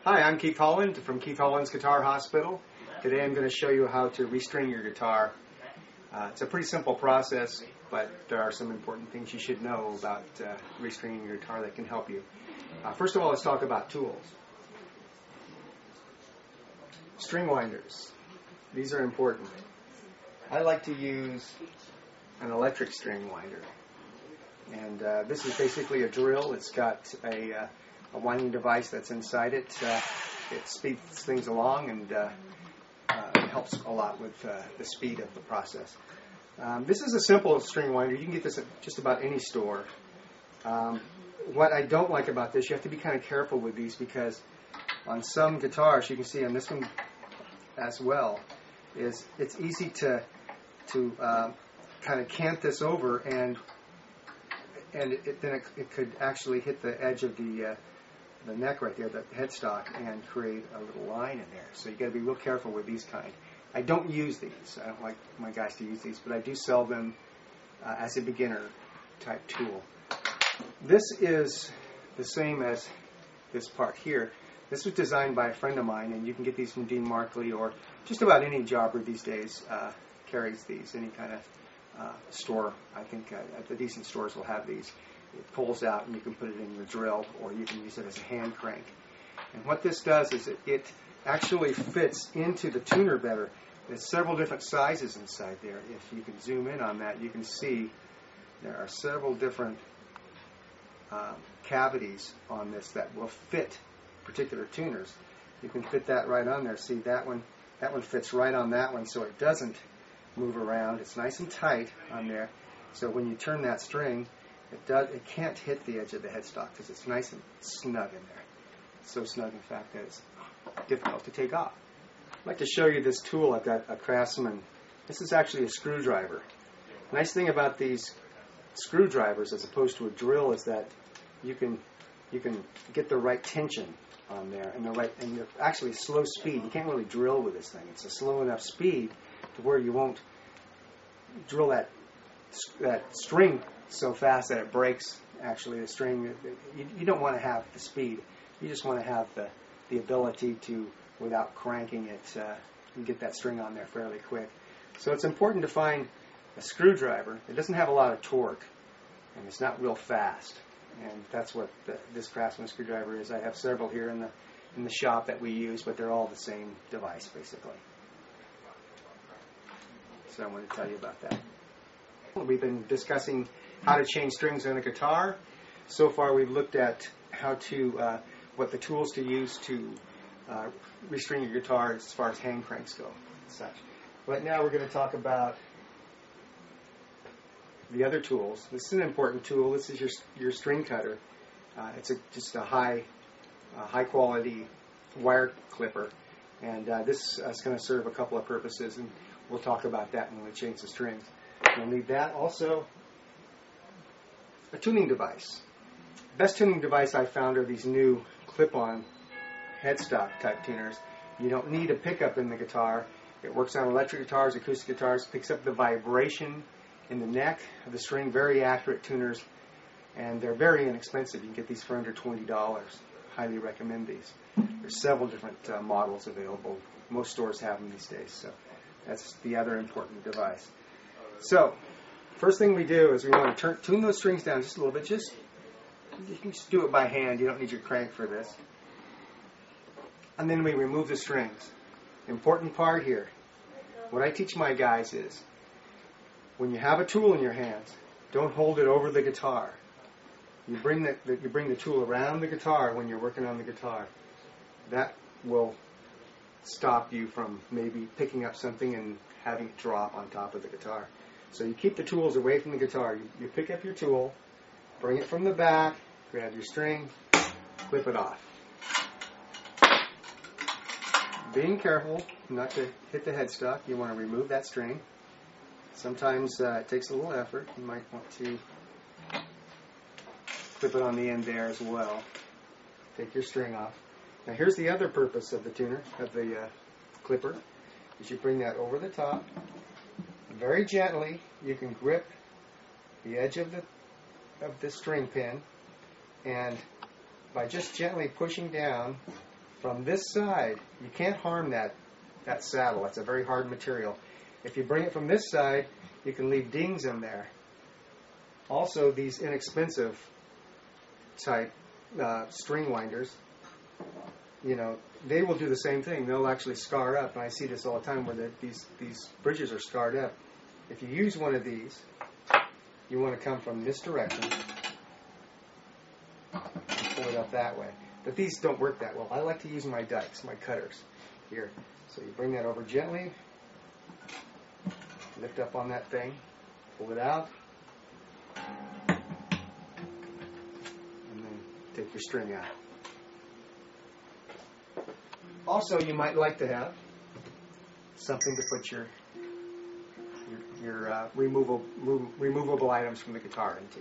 Hi, I'm Keith Holland from Keith Holland's Guitar Hospital. Today I'm going to show you how to restring your guitar. It's a pretty simple process, but there are some important things you should know about restringing your guitar that can help you. First of all, let's talk about tools. String winders. These are important. I like to use an electric string winder. And this is basically a drill. It's got a winding device that's inside it. It speeds things along and it helps a lot with the speed of the process. This is a simple string winder. You can get this at just about any store. What I don't like about this, you have to be kind of careful with these because on some guitars, you can see on this one as well, is it's easy to kind of cant this over and then it could actually hit the edge of the neck right there, the headstock, and create a little line in there. So you got to be real careful with these kind. I don't use these. I don't like my guys to use these, but I do sell them as a beginner type tool. This is the same as this part here. This was designed by a friend of mine, and you can get these from Dean Markley or just about any jobber these days carries these. Any kind of store, I think at the decent stores will have these. It pulls out and you can put it in your drill or you can use it as a hand crank. And what this does is it actually fits into the tuner better. There's several different sizes inside there. If you can zoom in on that, you can see there are several different cavities on this that will fit particular tuners. You can fit that right on there. See, that one fits right on that one, so it doesn't move around. It's nice and tight on there. So when you turn that string, it can't hit the edge of the headstock because it's nice and snug in there. It's so snug, in fact, that it's difficult to take off. I'd like to show you this tool. I've got a Craftsman. This is actually a screwdriver. The nice thing about these screwdrivers as opposed to a drill is that you can get the right tension on there and you're actually slow speed. You can't really drill with this thing. It's a slow enough speed to where you won't drill that string so fast that it breaks actually the string. You don't want to have the speed. You just want to have the ability to, without cranking it, and get that string on there fairly quick. So it's important to find a screwdriver. It doesn't have a lot of torque and it's not real fast. And that's what this Craftsman screwdriver is. I have several here in the shop that we use, but they're all the same device basically. So I want to tell you about that. We've been discussing how to change strings on a guitar. So far we've looked at how to, what the tools to use to restring your guitar as far as hand cranks go and such. But now we're going to talk about the other tools. This is an important tool. This is your string cutter. It's just a high quality wire clipper. And this is going to serve a couple of purposes, and we'll talk about that when we change the strings. You'll need that. Also, a tuning device. Best tuning device I found are these new clip-on headstock type tuners. You don't need a pickup in the guitar. It works on electric guitars, acoustic guitars, picks up the vibration in the neck of the string. Very accurate tuners, and they're very inexpensive. You can get these for under $20. Highly recommend these. There's several different models available. Most stores have them these days. So that's the other important device. So first thing we do is we want to tune those strings down just a little bit. You can just do it by hand. You don't need your crank for this. And then we remove the strings. Important part here. What I teach my guys is when you have a tool in your hands, don't hold it over the guitar. You bring the tool around the guitar when you're working on the guitar. That will stop you from maybe picking up something and having it drop on top of the guitar. So you keep the tools away from the guitar. You pick up your tool, bring it from the back, grab your string, clip it off. Being careful not to hit the headstock. You want to remove that string. Sometimes it takes a little effort. You might want to clip it on the end there as well. Take your string off. Now here's the other purpose of the tuner, of the clipper, is you bring that over the top. Very gently, you can grip the edge of the string pin, and by just gently pushing down, from this side, you can't harm that saddle. It's a very hard material. If you bring it from this side, you can leave dings in there. Also, these inexpensive type string winders, they will do the same thing. They'll actually scar up, and I see this all the time where these bridges are scarred up. If you use one of these, you want to come from this direction and pull it up that way. But these don't work that well. I like to use my dikes, my cutters here. So you bring that over gently, lift up on that thing, pull it out, and then take your string out. Also, you might like to have something to put your removable items from the guitar into.